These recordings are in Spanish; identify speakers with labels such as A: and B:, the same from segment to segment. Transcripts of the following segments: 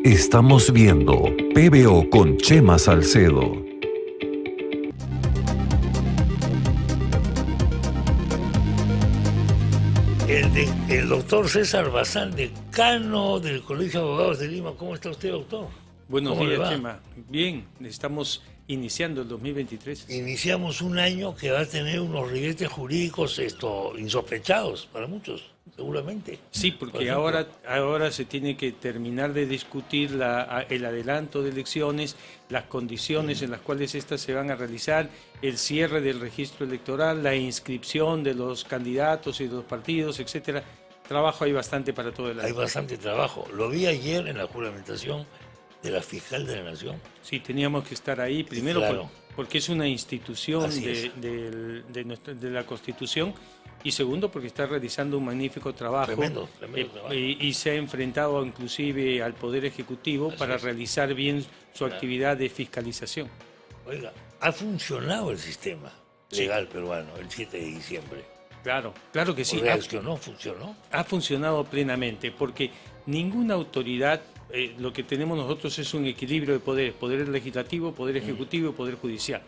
A: Estamos viendo PBO con Chema Salcedo.
B: El doctor César Bazán, decano del Colegio de Abogados de Lima. ¿Cómo está usted, doctor?
C: Buenos días, Chema. Bien, estamos iniciando el 2023.
B: Iniciamos un año que va a tener unos ribetes jurídicos insospechados para muchos, seguramente.
C: Sí, porque ahora se tiene que terminar de discutir el adelanto de elecciones, las condiciones en las cuales éstas se van a realizar, el cierre del registro electoral, la inscripción de los candidatos y de los partidos, etcétera. Trabajo hay bastante para todo el año.
B: Hay bastante trabajo. Lo vi ayer en la juramentación de la fiscal de la Nación.
C: Sí, teníamos que estar ahí, primero
B: claro,
C: porque es una institución de la Constitución, y segundo porque está realizando un magnífico trabajo.
B: Tremendo trabajo.
C: Y se ha enfrentado inclusive al Poder Ejecutivo para realizar bien su actividad de fiscalización.
B: Oiga, ha funcionado el sistema legal peruano el 7 de diciembre.
C: Claro que sí.
B: Funcionó.
C: Ha funcionado plenamente, porque ninguna autoridad, lo que tenemos nosotros es un equilibrio de poderes, poder legislativo, poder ejecutivo y poder judicial.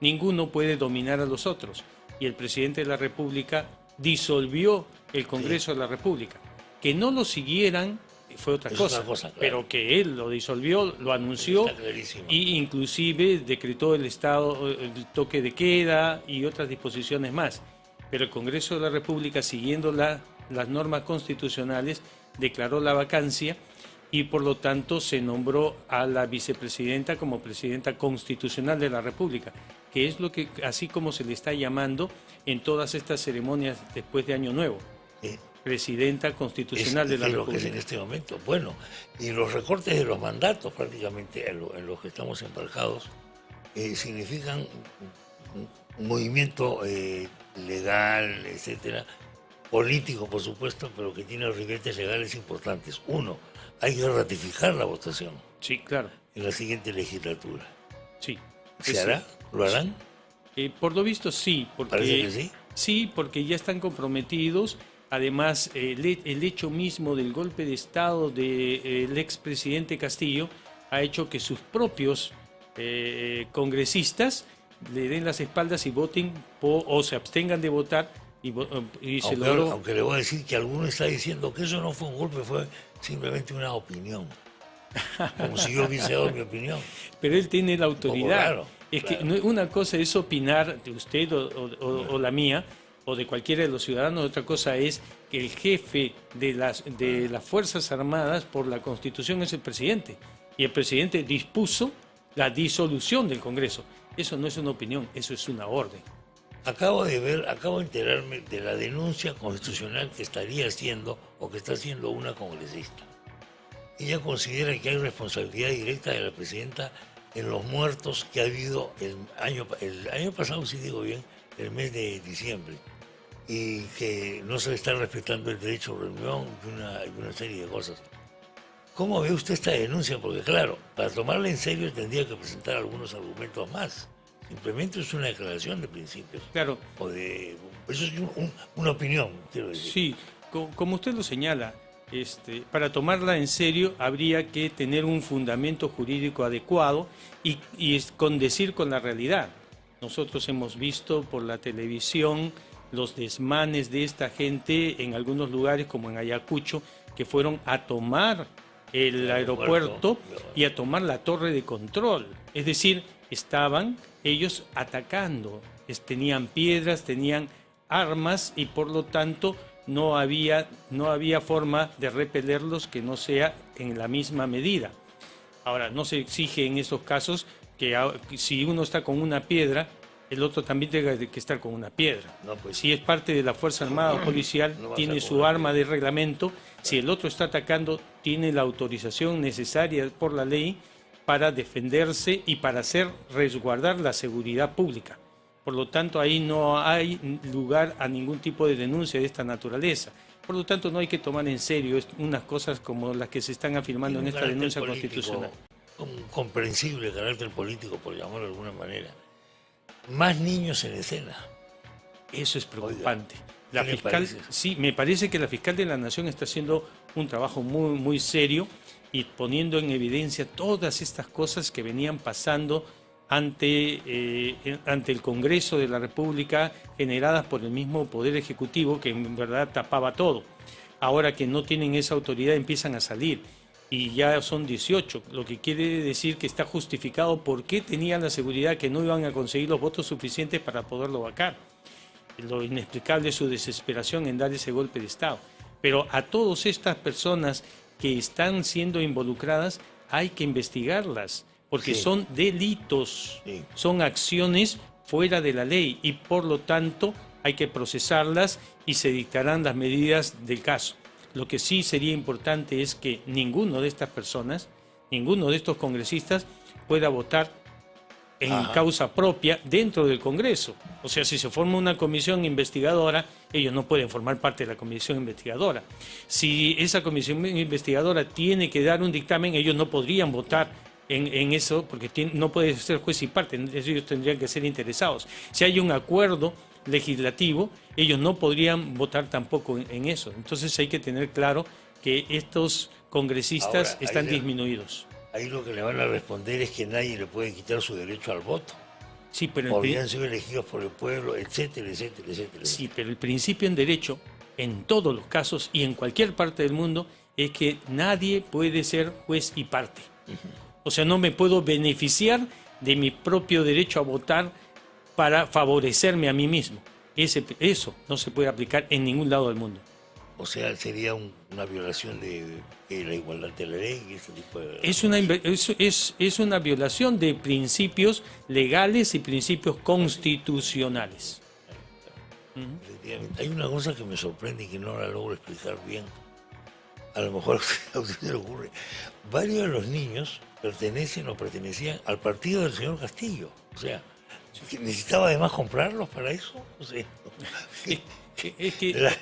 C: Ninguno puede dominar a los otros. Y el presidente de la República disolvió el Congreso de la República. Que no lo siguieran fue otra cosa, claro. Pero que él lo disolvió, lo anunció y inclusive decretó el toque de queda y otras disposiciones más. Pero el Congreso de la República, siguiendo las normas constitucionales, declaró la vacancia y por lo tanto se nombró a la vicepresidenta como presidenta constitucional de la República, que es lo que, así como se le está llamando en todas estas ceremonias después de Año Nuevo. Presidenta constitucional de la República.
B: Lo que es en este momento. Bueno, y los recortes de los mandatos prácticamente en los que estamos embarcados significan un movimiento legal, etcétera, político por supuesto, pero que tiene ribetes legales importantes. Uno, hay que ratificar la votación.
C: Sí, claro.
B: En la siguiente legislatura.
C: Sí.
B: ¿Se hará? ¿Lo harán?
C: Por lo visto sí, porque
B: parece que sí.
C: Sí, porque ya están comprometidos. Además, el hecho mismo del golpe de Estado del expresidente Castillo ha hecho que sus propios congresistas le den las espaldas y voten o se abstengan de votar.
B: Aunque le voy a decir que alguno está diciendo que eso no fue un golpe, fue simplemente una opinión. Como si yo hubiese dado mi opinión.
C: Pero él tiene la autoridad.
B: Claro.
C: Que una cosa es opinar de usted o la mía, o de cualquiera de los ciudadanos. Otra cosa es que el jefe de las Fuerzas Armadas por la Constitución es el presidente. Y el presidente dispuso la disolución del Congreso. Eso no es una opinión, eso es una orden.
B: Acabo de enterarme de la denuncia constitucional que estaría haciendo o que está haciendo una congresista. Ella considera que hay responsabilidad directa de la presidenta en los muertos que ha habido el año pasado, si digo bien, el mes de diciembre, y que no se está respetando el derecho a reunión y una serie de cosas. ¿Cómo ve usted esta denuncia? Porque claro, para tomarla en serio tendría que presentar algunos argumentos más. Simplemente es una declaración de principios.
C: Claro.
B: Eso es una opinión, quiero decir.
C: Sí, como usted lo señala, para tomarla en serio habría que tener un fundamento jurídico adecuado y condecir con la realidad. Nosotros hemos visto por la televisión los desmanes de esta gente en algunos lugares, como en Ayacucho, que fueron a tomar el aeropuerto y a tomar la torre de control. Es decir, estaban ellos atacando, tenían piedras, tenían armas y por lo tanto no había forma de repelerlos que no sea en la misma medida. Ahora, no se exige en esos casos que si uno está con una piedra, el otro también tenga que estar con una piedra.
B: No, pues,
C: si es parte de la Fuerza Armada o policial, tiene su arma de reglamento. Si el otro está atacando, tiene la autorización necesaria por la ley para defenderse y para resguardar la seguridad pública. Por lo tanto, ahí no hay lugar a ningún tipo de denuncia de esta naturaleza. Por lo tanto, no hay que tomar en serio unas cosas como las que se están afirmando en esta denuncia constitucional.
B: Un comprensible carácter político, por llamarlo de alguna manera. Más niños en escena.
C: Eso es preocupante.
B: Oiga, ¿qué le parece?
C: Sí, me parece que la fiscal de la Nación está haciendo un trabajo muy, muy serio y poniendo en evidencia todas estas cosas que venían pasando ante el Congreso de la República, generadas por el mismo Poder Ejecutivo, que en verdad tapaba todo. Ahora que no tienen esa autoridad empiezan a salir, y ya son 18, lo que quiere decir que está justificado por qué tenían la seguridad que no iban a conseguir los votos suficientes para poderlo vacar. Lo inexplicable es su desesperación en dar ese golpe de Estado. Pero a todas estas personas que están siendo involucradas hay que investigarlas, porque
B: Sí.
C: son delitos,
B: Sí.
C: son acciones fuera de la ley y por lo tanto hay que procesarlas y se dictarán las medidas del caso. Lo que sí sería importante es que ninguno de estas personas, ninguno de estos congresistas pueda votar en
B: Ajá.
C: causa propia dentro del Congreso. O sea, si se forma una comisión investigadora, ellos no pueden formar parte de la comisión investigadora. Si esa comisión investigadora tiene que dar un dictamen, ellos no podrían votar en eso, porque no puede ser juez y parte, ellos tendrían que ser interesados. Si hay un acuerdo legislativo, ellos no podrían votar tampoco en eso. Entonces hay que tener claro que estos congresistas
B: Ahora,
C: están
B: ahí
C: disminuidos.
B: Ahí lo que le van a responder es que nadie le puede quitar su derecho al voto,
C: Sí, pero
B: porque han sido elegidos por el pueblo, etcétera, etcétera, etcétera.
C: sí, pero el principio en derecho, en todos los casos y en cualquier parte del mundo, es que nadie puede ser juez y parte. O sea, no me puedo beneficiar de mi propio derecho a votar para favorecerme a mí mismo. Eso no se puede aplicar en ningún lado del mundo.
B: O sea, sería una violación de la igualdad de la ley y ese tipo de...
C: Es una violación de principios legales y principios constitucionales.
B: Efectivamente. Hay una cosa que me sorprende y que no la logro explicar bien. A lo mejor a usted se le ocurre. Varios de los niños pertenecen o pertenecían al partido del señor Castillo. O sea, ¿que necesitaba además comprarlos para eso? O sea,
C: Es que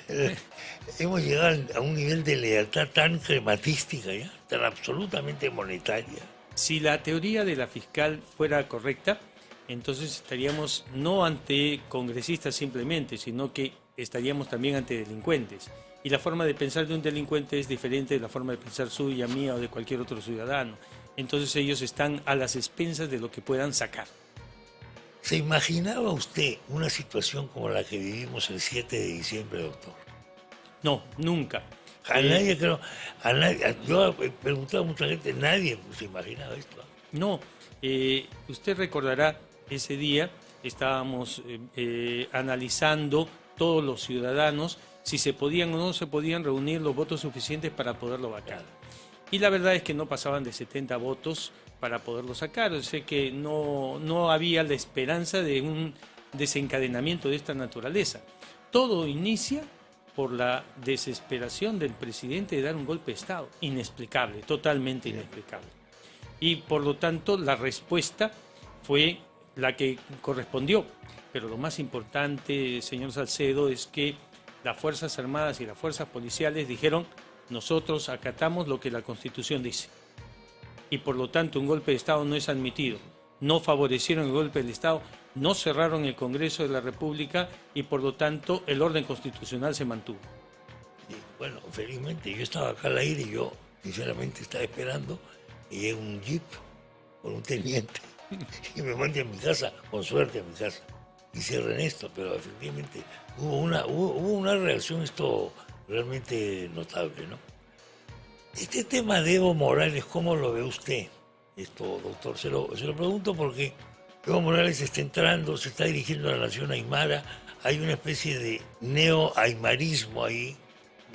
B: hemos llegado a un nivel de lealtad tan crematística, ¿ya? Tan absolutamente monetaria.
C: si la teoría de la fiscal fuera correcta, entonces estaríamos no ante congresistas simplemente, sino que estaríamos también ante delincuentes. Y la forma de pensar de un delincuente es diferente de la forma de pensar suya, mía o de cualquier otro ciudadano. Entonces ellos están a las expensas de lo que puedan sacar.
B: ¿Se imaginaba usted una situación como la que vivimos el 7 de diciembre, doctor?
C: No, nunca.
B: A nadie creo, yo he preguntado a mucha gente, nadie se imaginaba esto.
C: No, usted recordará ese día, estábamos analizando todos los ciudadanos si se podían o no se podían reunir los votos suficientes para poderlo vacar. Y la verdad es que no pasaban de 70 votos para poderlo sacar. O sea que no había la esperanza de un desencadenamiento de esta naturaleza. Todo inicia por la desesperación del presidente de dar un golpe de Estado. Inexplicable, totalmente inexplicable. Y por lo tanto la respuesta fue la que correspondió. Pero lo más importante, señor Salcedo, es que las Fuerzas Armadas y las Fuerzas Policiales dijeron: nosotros acatamos lo que la Constitución dice. Y por lo tanto un golpe de Estado no es admitido. No favorecieron el golpe del Estado, no cerraron el Congreso de la República y por lo tanto el orden constitucional se mantuvo.
B: Y bueno, felizmente yo estaba acá al aire y yo sinceramente estaba esperando y llega un jeep con un teniente y me mande a mi casa, con suerte a mi casa, y cierren esto, pero efectivamente hubo una reacción esto realmente notable, ¿no? Este tema de Evo Morales, ¿cómo lo ve usted? Esto, doctor, se lo pregunto porque Evo Morales está entrando, se está dirigiendo a la nación aymara, hay una especie de neo-aymarismo ahí,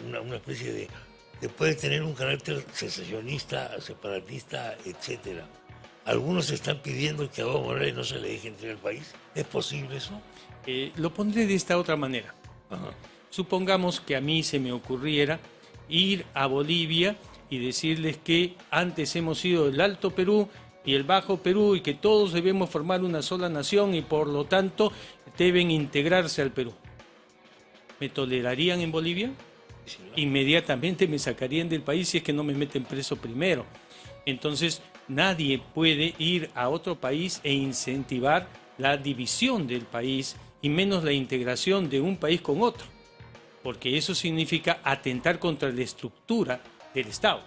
B: una especie de puede tener un carácter secesionista, separatista, etcétera. Algunos están pidiendo que a Evo Morales no se le deje entrar al país. ¿Es posible eso?
C: Lo pondré de esta otra manera.
B: Ajá.
C: Supongamos que a mí se me ocurriera ir a Bolivia y decirles que antes hemos sido el Alto Perú y el Bajo Perú y que todos debemos formar una sola nación y por lo tanto deben integrarse al Perú. ¿Me tolerarían en Bolivia? Inmediatamente me sacarían del país si es que no me meten preso primero. Entonces nadie puede ir a otro país e incentivar la división del país y menos la integración de un país con otro, porque eso significa atentar contra la estructura del Estado.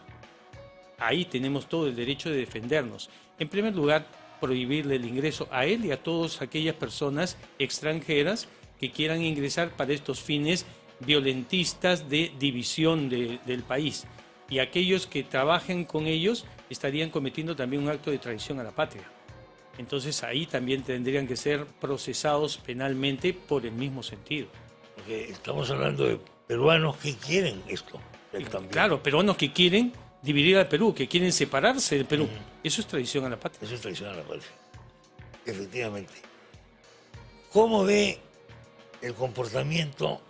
C: ahí tenemos todo el derecho de defendernos. En primer lugar, prohibirle el ingreso a él y a todas aquellas personas extranjeras que quieran ingresar para estos fines violentistas de división del país. Y aquellos que trabajen con ellos estarían cometiendo también un acto de traición a la patria. Entonces ahí también tendrían que ser procesados penalmente por el mismo sentido.
B: Porque estamos hablando de peruanos que quieren esto.
C: Claro, peruanos que quieren dividir al Perú, que quieren separarse del Perú. Eso es traición a la patria.
B: Eso es traición a la patria. Efectivamente. ¿Cómo ve el comportamiento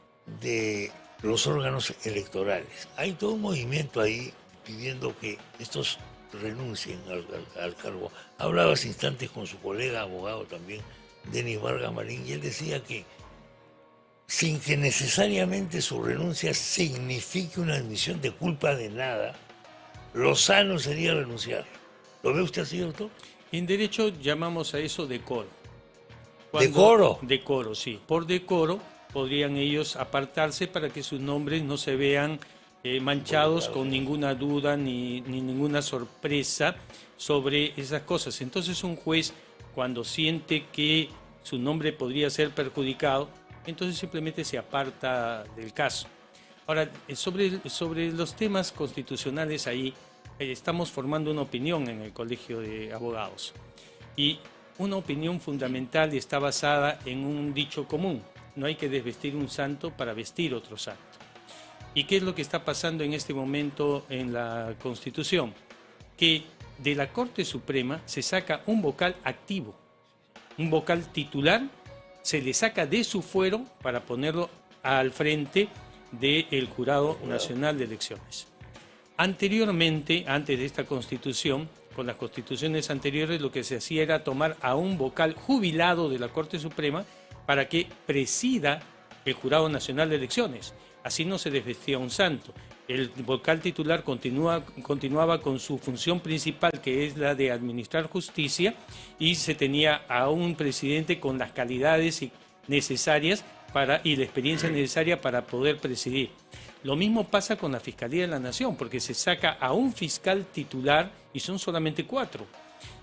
B: de los órganos electorales? Hay todo un movimiento ahí pidiendo que estos renuncien al cargo. Hablaba hace instantes con su colega abogado también, Denis Vargas Marín, y él decía que sin que necesariamente su renuncia signifique una admisión de culpa de nada, lo sano sería renunciar. ¿Lo ve usted así, doctor?
C: En derecho llamamos a eso decoro.
B: ¿Decoro?
C: Decoro, sí. Por decoro podrían ellos apartarse para que sus nombres no se vean manchados con ninguna duda ni ninguna sorpresa sobre esas cosas. Entonces un juez, cuando siente que su nombre podría ser perjudicado, entonces simplemente se aparta del caso. Ahora, sobre los temas constitucionales ahí, estamos formando una opinión en el Colegio de Abogados. Y una opinión fundamental está basada en un dicho común: no hay que desvestir un santo para vestir otro santo. ¿Y qué es lo que está pasando en este momento en la Constitución? Que de la Corte Suprema se saca un vocal activo, un vocal titular, se le saca de su fuero para ponerlo al frente del Jurado Nacional de Elecciones. Anteriormente, antes de esta Constitución, con las constituciones anteriores, lo que se hacía era tomar a un vocal jubilado de la Corte Suprema para que presida el Jurado Nacional de Elecciones. Así no se desvestía un santo. El vocal titular continuaba con su función principal, que es la de administrar justicia, y se tenía a un presidente con las calidades necesarias y la experiencia necesaria para poder presidir. Lo mismo pasa con la Fiscalía de la Nación, porque se saca a un fiscal titular, y son solamente 4.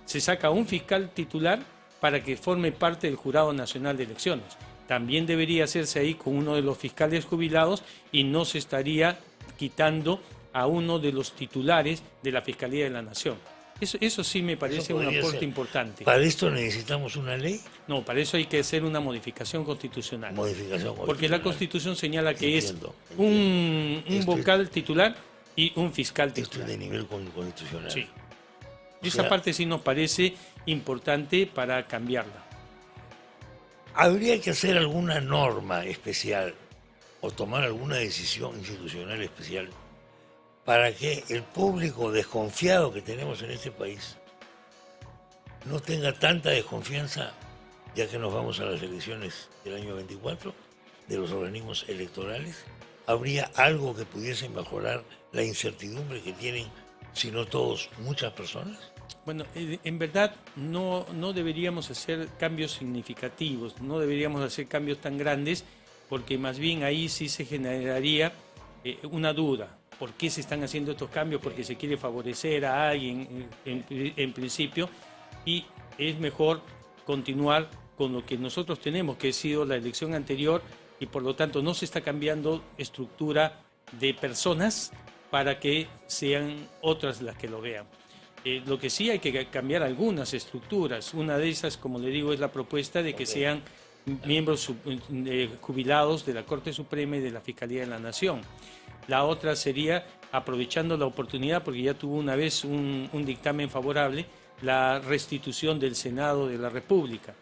C: Se saca a un fiscal titular para que forme parte del Jurado Nacional de Elecciones. También debería hacerse ahí con uno de los fiscales jubilados y no se estaría quitando a uno de los titulares de la Fiscalía de la Nación. Eso sí me parece un aporte importante.
B: ¿Para esto necesitamos una ley?
C: No, para eso hay que hacer una modificación constitucional. Porque la Constitución señala que
B: Entiendo.
C: Un vocal titular y un fiscal titular.
B: Esto es de nivel constitucional.
C: Sí. Esa parte sí nos parece importante para cambiarla.
B: ¿Habría que hacer alguna norma especial o tomar alguna decisión institucional especial para que el público desconfiado que tenemos en este país no tenga tanta desconfianza, ya que nos vamos a las elecciones del año 24, de los organismos electorales? ¿Habría algo que pudiese mejorar la incertidumbre que tienen, si no todos, muchas personas?
C: Bueno, en verdad no deberíamos hacer cambios significativos, no deberíamos hacer cambios tan grandes, porque más bien ahí sí se generaría una duda. ¿Por qué se están haciendo estos cambios? Porque se quiere favorecer a alguien en principio, y es mejor continuar con lo que nosotros tenemos, que ha sido la elección anterior, y por lo tanto no se está cambiando estructura de personas para que sean otras las que lo vean. Lo que sí hay que cambiar algunas estructuras. Una de esas, como le digo, es la propuesta de que sean miembros jubilados de la Corte Suprema y de la Fiscalía de la Nación. La otra sería, aprovechando la oportunidad, porque ya tuvo una vez un dictamen favorable, la restitución del Senado de la República.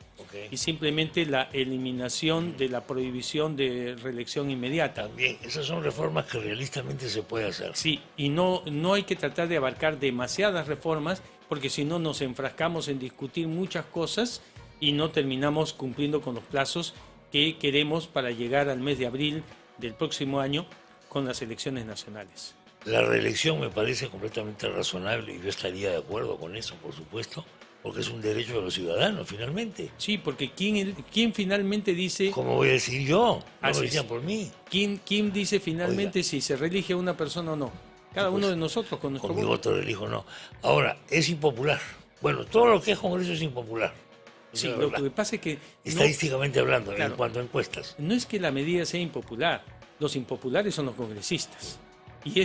C: Y simplemente la eliminación de la prohibición de reelección inmediata.
B: También, esas son reformas que realistamente se puede hacer.
C: Sí, y no hay que tratar de abarcar demasiadas reformas, porque si no nos enfrascamos en discutir muchas cosas y no terminamos cumpliendo con los plazos que queremos para llegar al mes de abril del próximo año con las elecciones nacionales.
B: La reelección me parece completamente razonable y yo estaría de acuerdo con eso, por supuesto, porque es un derecho de los ciudadanos, finalmente.
C: Sí, porque ¿quién finalmente dice...?
B: ¿Cómo voy a decir yo? No lo decían por mí.
C: ¿Quién dice finalmente si se reelige a una persona o no? Cada
B: pues,
C: uno de nosotros con nuestro
B: con mi
C: voto.
B: voto lo elijo, no. Ahora, es impopular. Bueno, todo lo que es Congreso es impopular. Esa
C: Sí,
B: es la
C: lo
B: verdad.
C: que pasa es que
B: Estadísticamente hablando,
C: Claro.
B: en cuanto a encuestas.
C: no es que la medida sea impopular, los impopulares son los congresistas. Y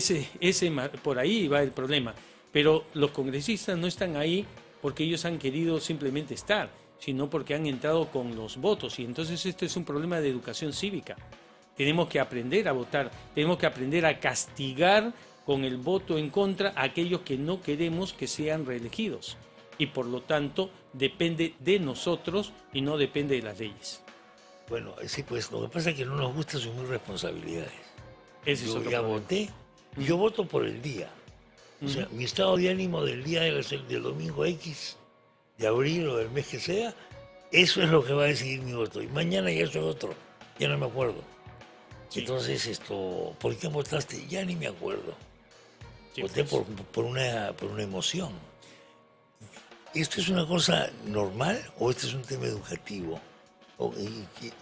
C: por ahí va el problema. Pero los congresistas no están ahí porque ellos han querido simplemente estar, sino porque han entrado con los votos. Y entonces este es un problema de educación cívica. Tenemos que aprender a votar, tenemos que aprender a castigar con el voto en contra a aquellos que no queremos que sean reelegidos. Y por lo tanto depende de nosotros y no depende de las leyes.
B: Bueno, sí, pues lo que pasa es que no nos gusta asumir responsabilidades.
C: Ese es
B: Yo
C: otro
B: ya
C: problema.
B: voté, y yo voto por el día. O sea, mi estado de ánimo del día del domingo X, de abril o del mes que sea, eso es lo que va a decidir mi voto. Y mañana ya soy otro, ya no me acuerdo.
C: Sí.
B: Entonces, ¿por qué votaste? Ya ni me acuerdo.
C: Sí,
B: Voté
C: pues.
B: por una emoción. ¿Esto es una cosa normal o este es un tema educativo? O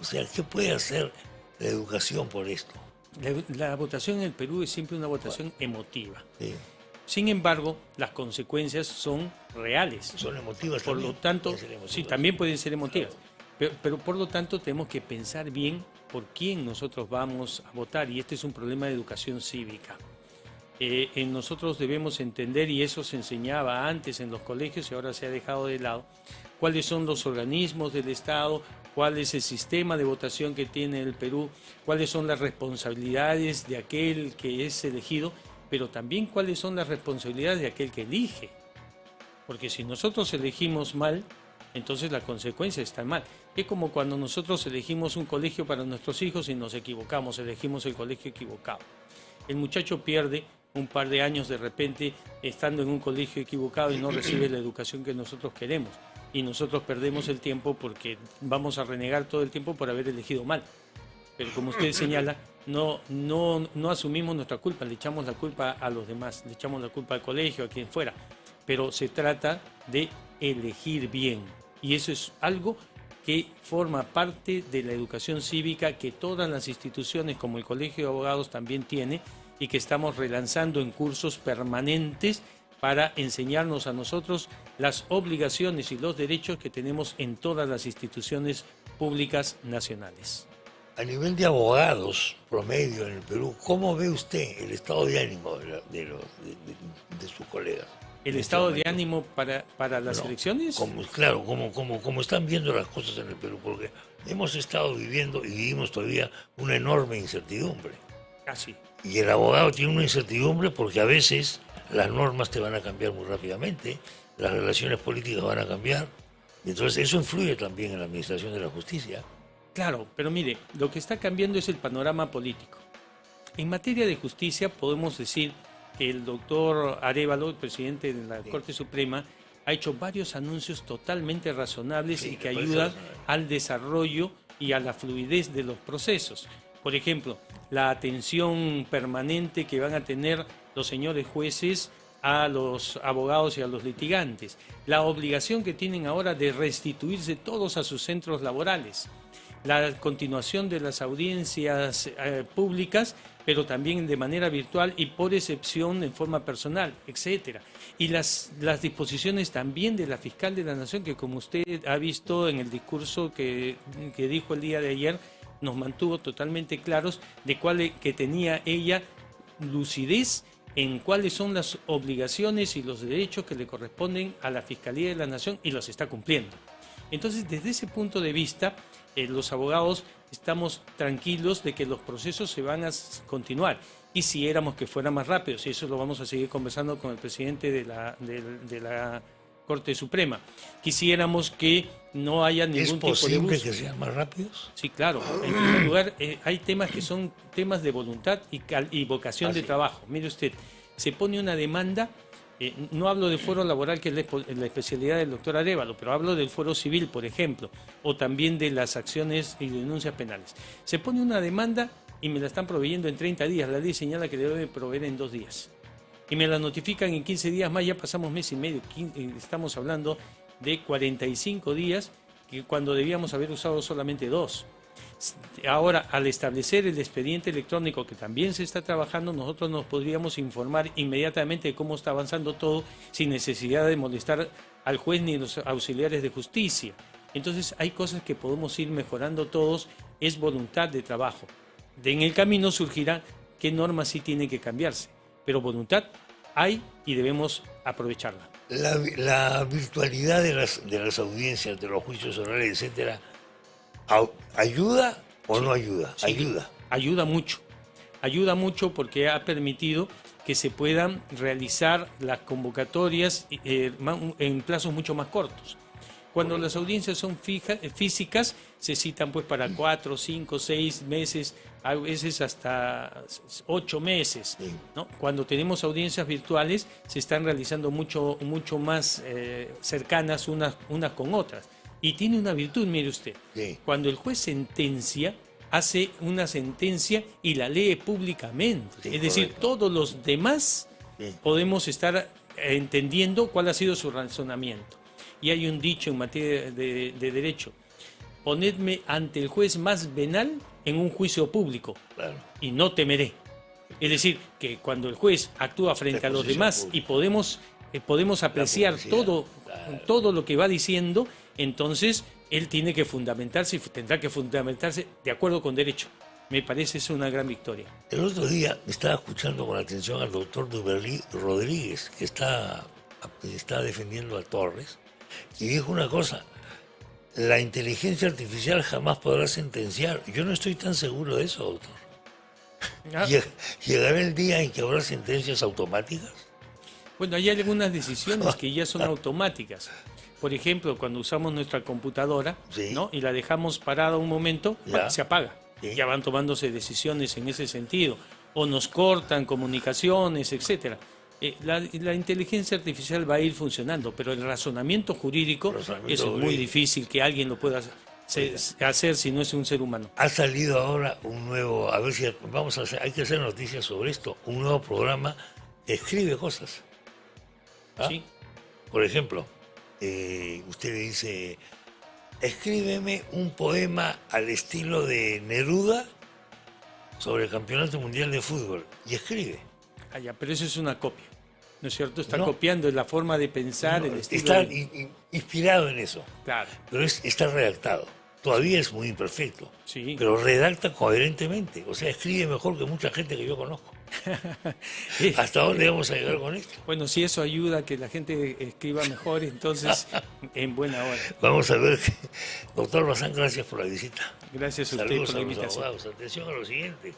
B: sea, ¿qué puede hacer la educación por esto?
C: La votación en el Perú es siempre una votación emotiva.
B: Sí.
C: Sin embargo, las consecuencias son reales.
B: Son emotivas
C: Por
B: también.
C: lo tanto,
B: Pueden ser emotivas.
C: sí, también pueden ser emotivas. Pero por lo tanto tenemos que pensar bien por quién nosotros vamos a votar. Y este es un problema de educación cívica. Nosotros debemos entender, y eso se enseñaba antes en los colegios y ahora se ha dejado de lado, cuáles son los organismos del Estado, cuál es el sistema de votación que tiene el Perú, cuáles son las responsabilidades de aquel que es elegido, pero también cuáles son las responsabilidades de aquel que elige. Porque si nosotros elegimos mal, entonces la consecuencia está mal. Es como cuando nosotros elegimos un colegio para nuestros hijos y nos equivocamos, elegimos el colegio equivocado. El muchacho pierde un par de años de repente estando en un colegio equivocado y no recibe la educación que nosotros queremos. Y nosotros perdemos el tiempo porque vamos a renegar todo el tiempo por haber elegido mal. Pero como usted señala, no asumimos nuestra culpa, le echamos la culpa a los demás, le echamos la culpa al colegio, a quien fuera. Pero se trata de elegir bien. Y eso es algo que forma parte de la educación cívica que todas las instituciones como el Colegio de Abogados también tiene y que estamos relanzando en cursos permanentes para enseñarnos a nosotros las obligaciones y los derechos que tenemos en todas las instituciones públicas nacionales.
B: A nivel de abogados promedio en el Perú, ¿cómo ve usted el estado de ánimo de sus colegas?
C: ¿El
B: en este
C: estado de
B: momento?
C: ánimo para las
B: No,
C: elecciones?
B: Claro, como están viendo las cosas en el Perú, porque hemos estado viviendo y vivimos todavía una enorme incertidumbre.
C: Casi.
B: Y el abogado tiene una incertidumbre porque a veces las normas te van a cambiar muy rápidamente, las relaciones políticas van a cambiar, y entonces eso influye también en la administración de la justicia.
C: Claro, pero mire, lo que está cambiando es el panorama político. En materia de justicia podemos decir que el doctor Arévalo, el presidente de la Corte Suprema, ha hecho varios anuncios totalmente razonables
B: Sí,
C: y que
B: me parece
C: ayudan
B: razonable.
C: al desarrollo y a la fluidez de los procesos. Por ejemplo, la atención permanente que van a tener los señores jueces a los abogados y a los litigantes, la obligación que tienen ahora de restituirse todos a sus centros laborales, la continuación de las audiencias públicas, pero también de manera virtual y por excepción en forma personal, etcétera. Y las disposiciones también de la fiscal de la Nación, que como usted ha visto en el discurso que dijo el día de ayer, nos mantuvo totalmente claros de que tenía ella lucidez en cuáles son las obligaciones y los derechos que le corresponden a la Fiscalía de la Nación y los está cumpliendo. Entonces, desde ese punto de vista, los abogados estamos tranquilos de que los procesos se van a continuar. Y si éramos que fuera más rápidos, y eso lo vamos a seguir conversando con el presidente de la Corte Suprema, quisiéramos que no haya ningún
B: ¿Es
C: tipo de
B: posible
C: abuso.
B: que sean más rápidos?
C: Sí, claro. En primer lugar, hay temas que son temas de voluntad y vocación de
B: sí.
C: trabajo. Mire usted, se pone una demanda, no hablo del fuero laboral, que es la especialidad del doctor Arévalo, pero hablo del fuero civil, por ejemplo, o también de las acciones y denuncias penales. Se pone una demanda y me la están proveyendo en 30 días. La ley señala que le debe proveer en 2 días. Y me la notifican en 15 días más, ya pasamos mes y medio, estamos hablando de 45 días, cuando debíamos haber usado solamente 2. Ahora, al establecer el expediente electrónico, que también se está trabajando, nosotros nos podríamos informar inmediatamente de cómo está avanzando todo, sin necesidad de molestar al juez ni a los auxiliares de justicia. Entonces, hay cosas que podemos ir mejorando todos, es voluntad de trabajo. En el camino surgirá qué normas sí tienen que cambiarse, pero voluntad hay y debemos aprovecharla.
B: La virtualidad de las audiencias, de los juicios orales, etcétera, ¿ayuda o no ayuda?
C: Sí,
B: ayuda.
C: Ayuda mucho porque ha permitido que se puedan realizar las convocatorias en plazos mucho más cortos. Cuando las audiencias son físicas, se citan pues para 4, 5, 6 meses, a veces hasta 8 meses, ¿no? Cuando tenemos audiencias virtuales, se están realizando mucho más cercanas unas con otras. Y tiene una virtud, mire usted, cuando el juez sentencia, hace una sentencia y la lee públicamente. Es decir, todos los demás podemos estar entendiendo cuál ha sido su razonamiento. Y hay un dicho en materia de derecho: ponedme ante el juez más venal en un juicio público, y no temeré. Es decir, que cuando el juez actúa frente a los demás y podemos apreciar todo lo que va diciendo, entonces él tiene que fundamentarse y tendrá que fundamentarse de acuerdo con derecho. Me parece eso una gran victoria.
B: El otro día estaba escuchando con atención al doctor Duberly Rodríguez, que está defendiendo a Torres, y dijo una cosa: la inteligencia artificial jamás podrá sentenciar. Yo no estoy tan seguro de eso, doctor. ¿Llegará el día en que habrá sentencias automáticas?
C: Bueno, hay algunas decisiones que ya son automáticas. Por ejemplo, cuando usamos nuestra computadora, ¿no?, y la dejamos parada un momento, se apaga. Ya van tomándose decisiones en ese sentido. O nos cortan comunicaciones, etcétera. La inteligencia artificial va a ir funcionando, pero el razonamiento jurídico, eso es muy difícil que alguien lo pueda hacer si no es un ser humano.
B: Ha salido ahora un nuevo, a ver si hay que hacer noticias sobre esto, un nuevo programa que escribe cosas.
C: Sí.
B: Por ejemplo, usted le dice: escríbeme un poema al estilo de Neruda sobre el Campeonato Mundial de Fútbol, y escribe.
C: Pero eso es una copia, ¿no es cierto? Está copiando la forma de pensar, el estilo.
B: Está inspirado en eso.
C: Claro.
B: Pero está redactado. Todavía es muy imperfecto.
C: Sí.
B: Pero redacta coherentemente. O sea, escribe mejor que mucha gente que yo conozco. ¿Hasta dónde vamos a llegar con esto?
C: Bueno, si eso ayuda a que la gente escriba mejor, entonces en buena hora.
B: Vamos a ver. Doctor Bazán, gracias por la visita.
C: Gracias a usted por la invitación.
B: Saludos a los abogados. Atención a lo siguiente.